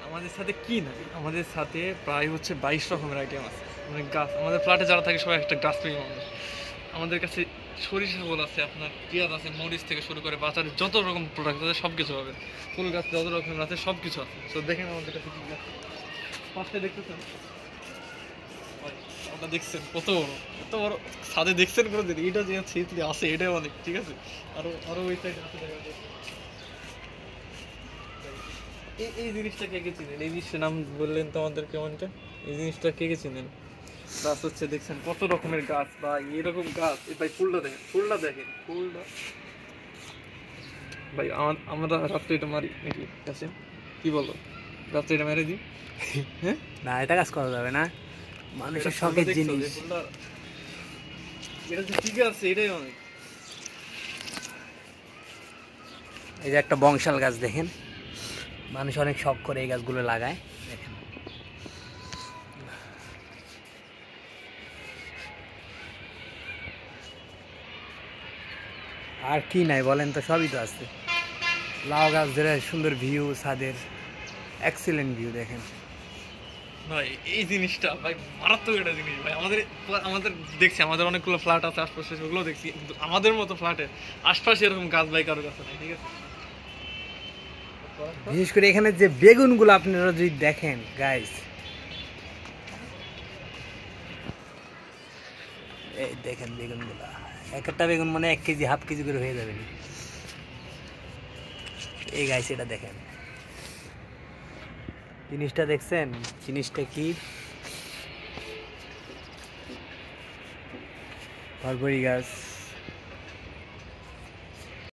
আমাদের সাথে কি নাই, আমাদের সাথে প্রায় হচ্ছে 22 রকমের আইটেম আছে। মানে গাছ, আমাদের ফ্ল্যাটে যারা থাকে সবাই একটা গাছ প্রেমী মানুষ। আমাদের কাছে সরিষা ফুল আছে, আপনার পেঁয়াজ আছে, মরিচ থেকে শুরু করে বাজারে যত রকম প্রোডাক্ট আছে সব কিছু হবে। ফুল গাছ যত রকমের আছে সব কিছু আছে। তো দেখেন আমাদের কাছে কি গাছ পাশে দেখতেছেন ভাই, ওটা দেখছেন কত বড়, কত বড় ছাদে দেখছেন কোনো দিন? এটা যে ছিটলি আছে এটাই অনেক, ঠিক আছে। আরো আরো ওই সাইডে আছে দেখা যায়। এই জিনিসটা কে কে চিনেন? এই জিনিসটার নাম বললেন তো আমাদের কেমনটা, এই জিনিসটা কে কে চিনেন? গাছ হচ্ছে দেখছেন কত রকমের গাছ বা এরকম গাছ। ভাই ফুলটা দেখেন, ফুলটা দেখেন, ফুলটা ভাই আমরা রাত্রে এটা মারি নাকি গাছে? কি বলো, রাত্রে এটা মেরে দিই? হ্যাঁ না, এটা কাজ করা যাবে না, মানুষের শখের জিনিস। ফুলটা এটা যে ঠিক আছে এটাই অনেক। এই যে একটা বংশাল গাছ দেখেন, মানুষ অনেক শখ করে এই গাছগুলো লাগায়, দেখেন। আর কি নাই বলেন তো, সবই তো আছে। লাউ গাছ ধরে সুন্দর ভিউ, ছাদের এক্সিলেন্ট ভিউ দেখেন ভাই এই জিনিসটা ভাই মারাত্মক একটা জিনিস ভাই। আমাদের আমাদের দেখছি আমাদের অনেকগুলো ফ্ল্যাট আছে আশপাশে, ওগুলো দেখছি, কিন্তু আমাদের মতো ফ্ল্যাটের আশপাশে এরকম গাছ ভাই কারোর কাছে নাই, ঠিক আছে। বিশেষ করে এখানে যে বেগুনগুলো আপনারা যদি দেখেন গাইস, এই দেখেন বেগুনগুলা, একটা বেগুন মানে 1 কেজি 1/2 কেজি করে হয়ে যাবে। এই গাইস এটা দেখেন, জিনিসটা দেখছেন, জিনিসটা কি বরবরি গাছ।